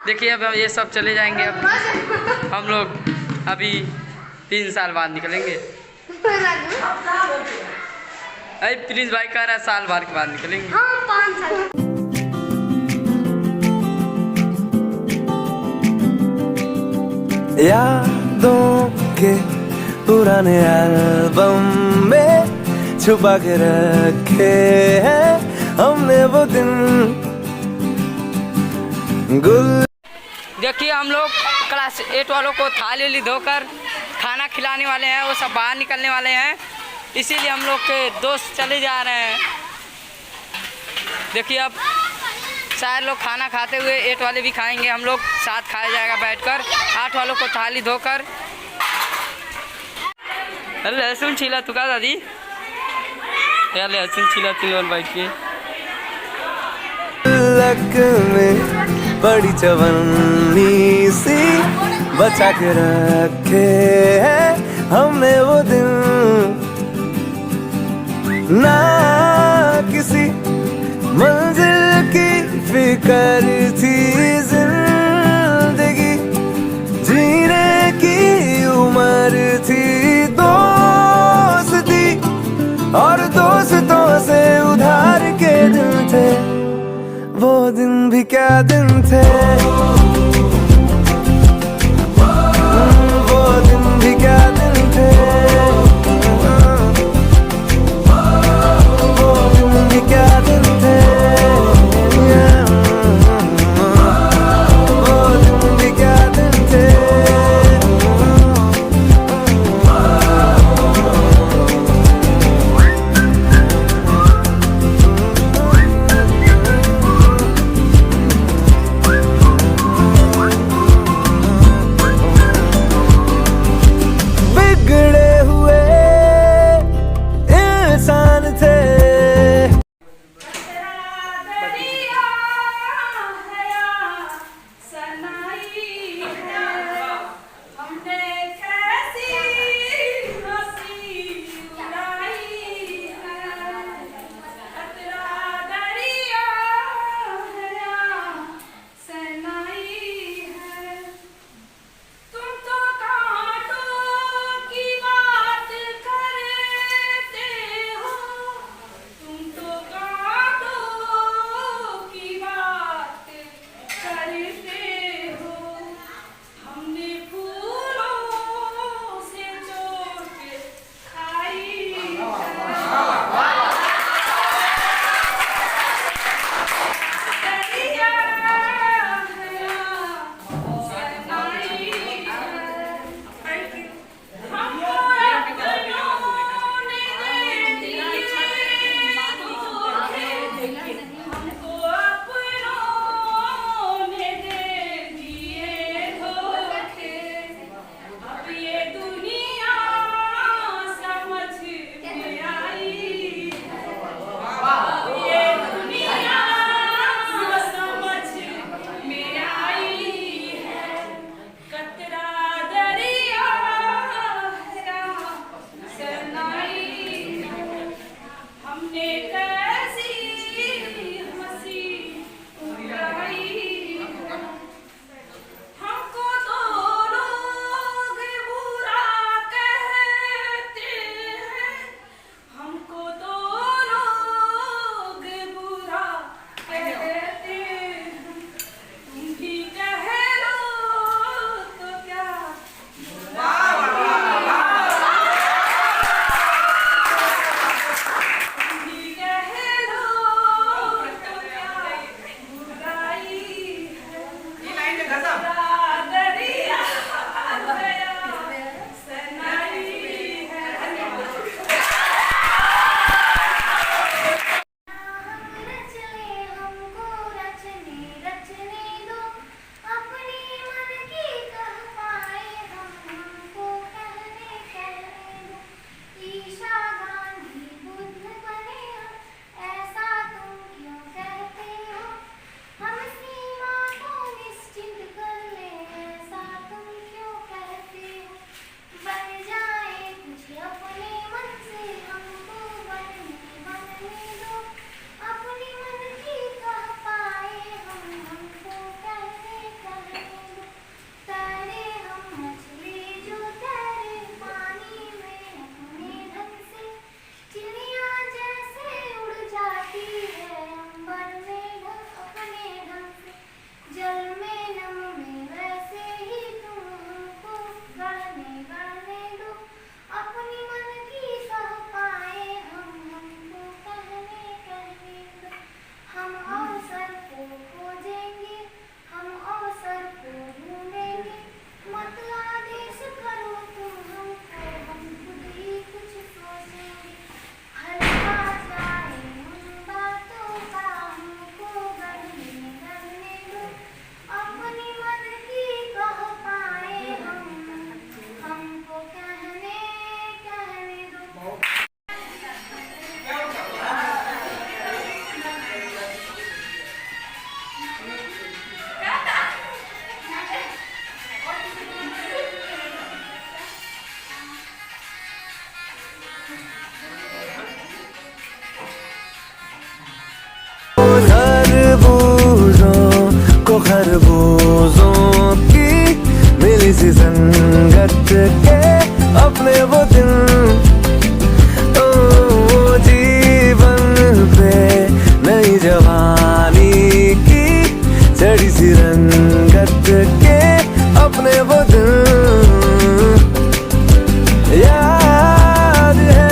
देखिए अब ये सब चले जाएंगे। अब हम लोग अभी 3 साल बाद निकलेंगे। अरे प्रिंस भाई कह रहा है साल भर के बाद निकलेंगे। हाँ 5 साल। यादों के पुराने एल्बम में छुपा के रखे हैं हमने वो दिन। देखिए हम लोग क्लास 8 वालों को थाली धोकर खाना खिलाने वाले हैं। वो सब बाहर निकलने वाले हैं, इसीलिए हम लोग के दोस्त चले जा रहे हैं। देखिए अब शायद लोग खाना खाते हुए 8 वाले भी खाएंगे, हम लोग साथ खाया जाएगा बैठकर। 8 वालों को थाली धोकर। अरे लहसुन छीला तू का दादी यार, लहसुन छीला तू बैठ के लक में बड़ी चवन्नी सी बचा के रखे हैं हमने वो दिन। ना किसी मंजिल की फिकर थी जिंदगी, जीने की उम्र थी दोस्ती और दोस्तों से उधार के दिन थे। वो दिन भी क्या दिन थे, वो दिन भी क्या दिन थे, वो खरबूजों की मिली सी संगत के अपने वो दिन, ओ जीवन पे नई जवानी की चढ़ी सी रंगत के अपने वो दिन याद है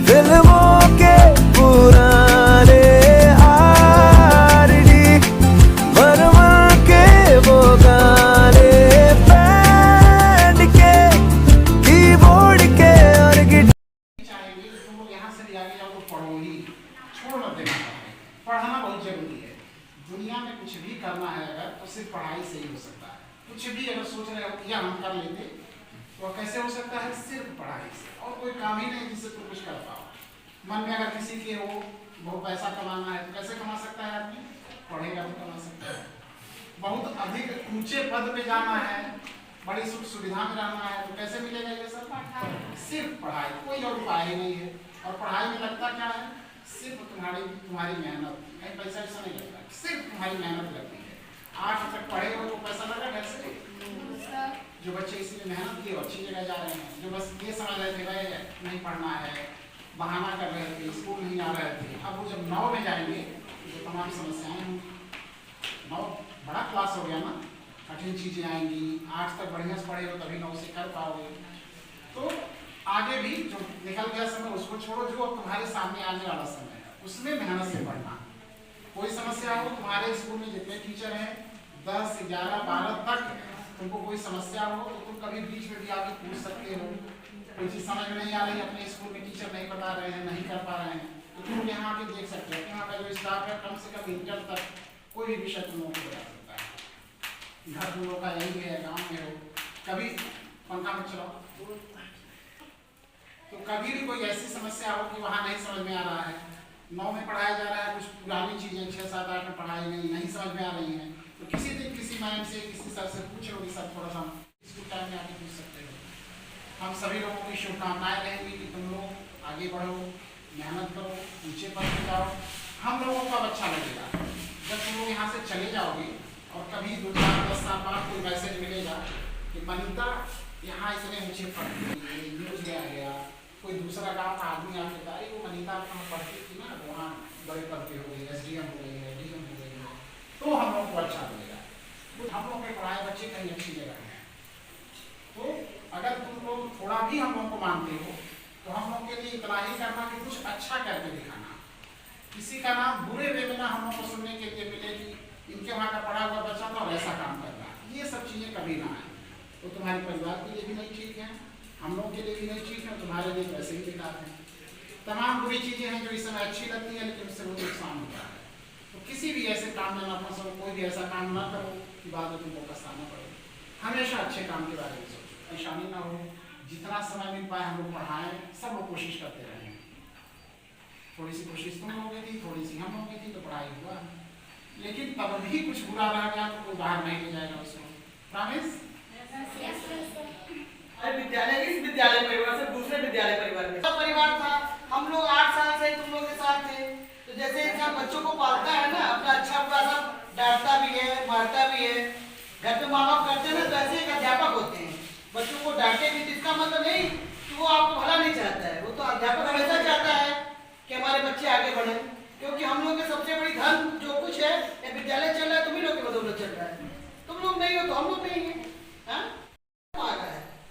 फिल्मों के पुराने आरडी बर्मन के वो गाने बैंड के कीबोर्ड के और चाहेंगे कि तुम लोग यहाँ से भी आगे जाओ तो पढ़ो ही, छोड़ मत देना पढ़ाई। पढ़ना बहुत जरूरी है। दुनिया में कुछ भी करना है अगर तो सिर्फ पढ़ाई से ही हो सकता है। कुछ भी अगर सोच रहे हो कि यह हम कर लेते तो कैसे हो सकता है? सिर्फ पढ़ाई से। और कोई काम ही नहीं जिससे तुम कुछ कर पाओ। मन में अगर किसी के हो बहुत पैसा कमाना है तो कैसे कमा सकता है आदमी? पढ़ेगा तो कमा सकता है। बहुत अधिक ऊंचे पद पे जाना है, बड़ी सुख सुविधा में रहना है तो कैसे मिलेगा ये सब? सिर्फ पढ़ाई, कोई और उपाय ही नहीं है। और पढ़ाई में लगता क्या है? सिर्फ तुम्हारी मेहनत, कहीं पैसा ऐसा नहीं लगता, सिर्फ तुम्हारी मेहनत लगती है। 8 तक पढ़े हो तो पैसा लगा घर से? जो बच्चे इसलिए मेहनत किए अच्छी जगह जा रहे हैं, जो बस ये समझ रहे थे भाई नहीं पढ़ना है, बहाना कर रहे थे, स्कूल नहीं आ रहे थे, अब वो जब 9 में जाएंगे तो तमाम समस्याएं होंगी। 9 बड़ा क्लास हो गया ना, कठिन चीजें आएंगी। 8 तक बढ़िया से पढ़े हो तभी 9 से कर पाओगे। तो आगे भी जो निकल गया समय उसको छोड़ो, जो अब तुम्हारे सामने आने वाला समय है उसमें मेहनत से पढ़ना। कोई समस्या हो, तुम्हारे स्कूल में जितने टीचर हैं 10, 11, 12 तक तुमको कोई समस्या हो तो तुम कभी बीच में भी आके पूछ सकते हो। कोई चीज समझ में नहीं आ रही, अपने स्कूल में टीचर नहीं बता रहे हैं, नहीं कर पा रहे हैं तो तुम यहाँ आके देख सकते हो। यहाँ का जो स्टाफ है कम से कम इंटर तक कोई भी विषय तुम लोगों को बता सकता है। घर तुम लोग का यही है, गाँव में हो, कभी पंखा में चलाओ तो कभी भी कोई ऐसी समस्या हो कि वहाँ नहीं समझ में आ रहा है, 9 में पढ़ाया जा रहा है, कुछ पुरानी चीजें 6, 7, 8 में पढ़ाई नहीं समझ में आ रही हैं तो किसी दिन किसी मैम से किसी सर से पूछ लो कि सर थोड़ा सा स्कूल टाइम में आके पूछ सकते हो। हम सभी लोगों की शुभकामनाएं रहेंगी कि तुम लोग आगे बढ़ो, मेहनत करो, ऊंचे पद पे जाओ। हम लोगों को अब अच्छा लगेगा जब तुम लोग यहाँ से चले जाओगे और कभी 2, 4, 10 साल बाद कोई मैसेज मिलेगा कि मनीता यहाँ इतने ऊंचे पद पे न्यूज में आ गया, कोई दूसरा गाँव का आदमी आके बता रही वो मनीता वहाँ पढ़ती थी ना, वहाँ बड़े पद पे हो गई, SDM हो गई है, DM हो गई है, तो हम लोग को अच्छा लगेगा। तो हम लोग के पढ़ाए बच्चे कहीं अच्छी जगह हैं। तो अगर तुम लोग थोड़ा भी हम लोग को मानते हो तो हम लोग के लिए इतना ही करना कि कुछ अच्छा करके दिखाना। किसी का नाम बुरे वे में ना हम लोग को सुनने के लिए मिले कि इनके वहाँ का पढ़ा हुआ बच्चा था और ऐसा काम कर रहा है, ये सब चीजें कभी ना आए। तो तुम्हारे परिवार के लिए भी नहीं ठीक है, हम लोग के लिए भी नहीं ठीक है, तुम्हारे लिए वैसे ही बेकार है। तमाम बुरी चीजें हैं जो इस समय अच्छी लगती है लेकिन उससे बहुत नुकसान होता है। तो किसी भी ऐसे काम में ना फंसो, कोई भी ऐसा काम ना करो कि बाद में तुमको पछताना पड़े। हमेशा अच्छे काम के बारे में सोचो, परेशानी ना हो। जितना समय मिल पाए हम लोग पढ़ाएं, सब लोग कोशिश करते रहे। थोड़ी सी कोशिश तुम लोगों की थी, थोड़ी सी हम लोगों की थी तो पढ़ाई हुआ, लेकिन तब भी कुछ बुरा रह गया तो कोई बाहर नहीं ले जाएगा उसको। प्रॉमिस? विद्यालय इस विद्यालय परिवार से दूसरे विद्यालय परिवार में सब परिवार था। हम लोग 8 साल से तुम लोग के साथ थे। तो जैसे इंसान बच्चों को पालता है ना, अपना अच्छा बुरा सब डांटता भी है, मारता भी है, घर पे माँ बाप करते हैं ना, तो ऐसे एक अध्यापक होते हैं। बच्चों को डांटे भी, जिसका मतलब नहीं कि वो आपको भला नहीं चाहता है, वो तो अध्यापक हमेशा चाहता है कि हमारे बच्चे आगे बढ़े। क्योंकि हम लोग के सबसे बड़ी धन जो कुछ है, ये विद्यालय चल रहा है, तुम्ही लोग की बदौलत चल रहा है। तुम लोग नहीं हो तो हम लोग नहीं है।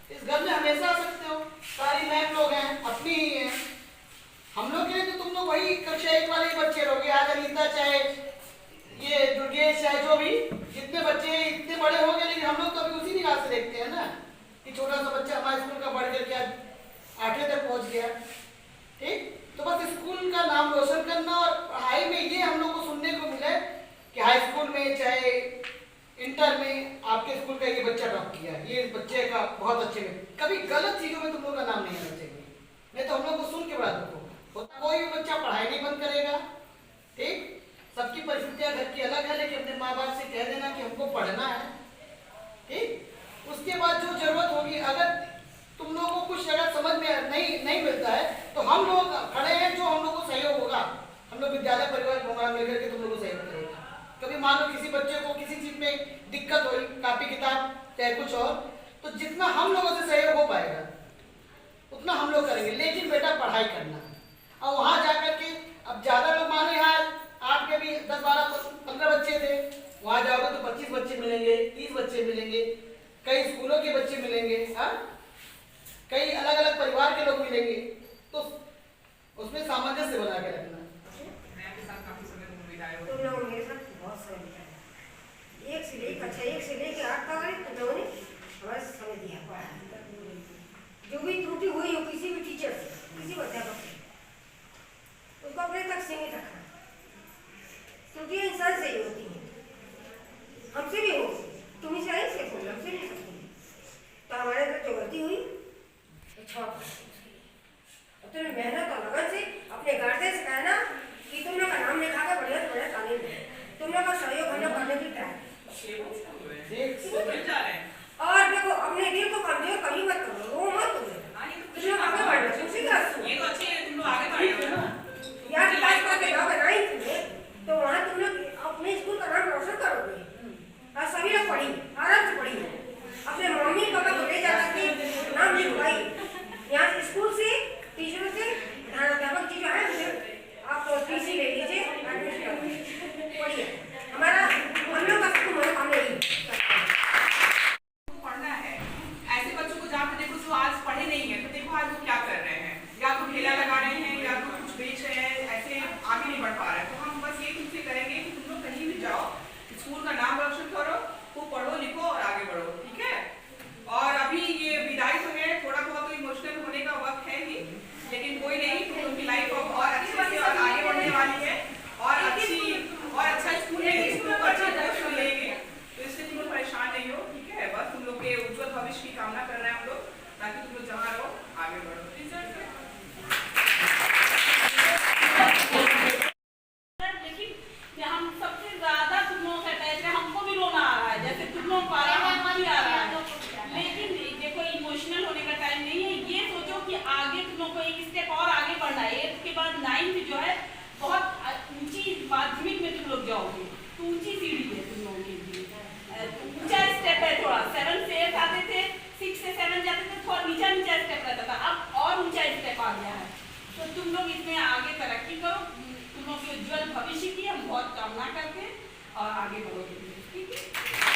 इस घर में हमेशा आ सकते हो, सारी मैम लोग हैं, अपनी ही है। हम लोग के लिए तो तुम लोग वही कक्षा 1 वाले बच्चे रहोगे। आज अनीता चाहे ये दुर्गेश चाहे जो भी जितने बच्चे हैं इतने बड़े होंगे, लेकिन हम लोग तो अभी उसी निगाह से देखते हैं ना कि छोटा सा बच्चा हमारे स्कूल का बढ़ करके आज 8वें तक पहुंच गया। ठीक, तो बस स्कूल का नाम रोशन करना। और पढ़ाई में ये हम लोग को सुनने को मिला कि हाई स्कूल में चाहे इंटर में आपके स्कूल का ये बच्चा टॉप किया, ये बच्चे का बहुत अच्छे में, कभी गलत चीजों में तुम लोग का नाम नहीं आना चाहिए। नहीं तो हम लोग को सुन के बड़ा दुख होगा। कोई भी बच्चा पढ़ाई नहीं बंद करेगा। ठीक, सबकी परिस्थितियां घर की अलग है, लेकिन अपने माँ बाप से कह देना कि हमको पढ़ना है। ठीक, उसके बाद जो जरूरत होगी, अगर तुम लोगों को कुछ अगर समझ में नहीं मिलता है तो हम लोग खड़े हैं, जो हम लोग को सहयोग होगा। हम लोग विद्यालय परिवार प्रोग्राम लेकर के तुम लोग को सहयोग करेंगे। कभी मान लो किसी बच्चे को किसी चीज में दिक्कत हुई, कॉपी किताब चाहे कुछ और, तो जितना हम लोगों से सहयोग हो पाएगा उतना हम लोग करेंगे, लेकिन बेटा पढ़ाई करना। और वहां जाकर के अब ज्यादा लोग माने, यहाँ आपके भी 10, 12, 15 बच्चे थे, वहां जाओगे तो 25 बच्चे मिलेंगे, 30 बच्चे मिलेंगे, कई स्कूलों के बच्चे मिलेंगे, हाँ, कई अलग अलग परिवार के लोग मिलेंगे, तो उसमें सामंजस्य बना के रखना। तुम लोगों ने मेरे साथ बहुत समय बिताया, एक से लेकर 8 तक तुम लोगों ने हमारा समय दिया। जो भी त्रुटि हुई हो किसी भी टीचर से, किसी अध्यापक से, उसको अपने तक सीमित रखना। त्रुटियां इंसान से ही होती हैं, हमसे भी हो, तुम्हें से आई से हो, हमसे नहीं सकती। तो हमारे अंदर जो गलती हुई क्षमा कर, तुम्हें मेहनत और लगन से अपने गार्जियन से कहना कि तुम लोग का नाम लिखा कर बढ़िया से बढ़िया तालीम दे, तुम लोग का सहयोग हम लोग करने की तैयार। और देखो अपने दिल को कमजोर कभी मत करो, वो मत करो, तुम लोग आगे बढ़ना, तुमसे क्या ये तो अच्छी है, तुम लोग आगे बढ़ो यार। क्लास का के जॉब बनाई तुमने, तो वहाँ तुम लोग अपने स्कूल का नाम रोशन करोगे। और सभी लोग पढ़ी, आराम से पढ़ी, अपने मम्मी पापा को ले जाकर के नाम लिखवाई। यहाँ स्कूल से टीचरों से अध्यापक जी जो है मुझे आप टीसी ले लीजिए, एडमिशन पढ़िए। हमारा हम लोग का स्कूल हमारा काम नहीं पढ़ना है। ऐसे बच्चों को जहाँ पे देखो जो आज पढ़े नहीं है, तो देखो आज वो क्या कर रहे हैं, या तो ठेला लगा रहे हैं या तो कुछ बेच रहे हैं, ऐसे आगे नहीं बढ़ पा रहे हैं। तो हम बस ये तुमसे करेंगे कि तुम लोग कहीं भी जाओ, स्कूल का नाम रोशन करो, खूब पढ़ो लिखो और आगे बढ़ो, ठीक है। और अभी ये विदाई तो है, थोड़ा बहुत तो इमोशनल होने का वक्त है ही, लेकिन कोई नहीं, तुम लोग की लाइफ और अच्छे से और आगे बढ़ने वाली है, और अच्छी और अच्छा स्कूल है, स्कूल को अच्छा पोस्ट मिलेंगे, तो इससे तुम लोग परेशान नहीं हो, ठीक है। बस तुम लोग के उज्जवल भविष्य की कामना कर रहे हैं हम लोग, ताकि तुम लोग जहाँ रहो आगे बढ़ो। लेकिन हम सबसे ज्यादा तुम लोगों से अटैच है, हमको भी रोना आ रहा है, जैसे तुम लोग आ रहा है, लेकिन देखो इमोशनल होने का टाइम नहीं है। ये सोचो कि आगे तुम लोग को एक स्टेप और आगे बढ़ना है। 8th के बाद 9th जो है बहुत ऊंची माध्यमिक में तुम लोग जाओगे, तो ऊंची सीढ़ी है तुम लोगों के लिए, ऊंचा स्टेप है थोड़ा। 7 से 8 आते थे, 6 से 7 जाते थे, थोड़ा नीचा स्टेप रहता था, अब और ऊंचा स्टेप आ गया है। तो तुम लोग इसमें आगे तरक्की करो, तुम लोग के उज्जवल भविष्य की हम बहुत कामना करते हैं, और आगे बढ़ोगे, ठीक है।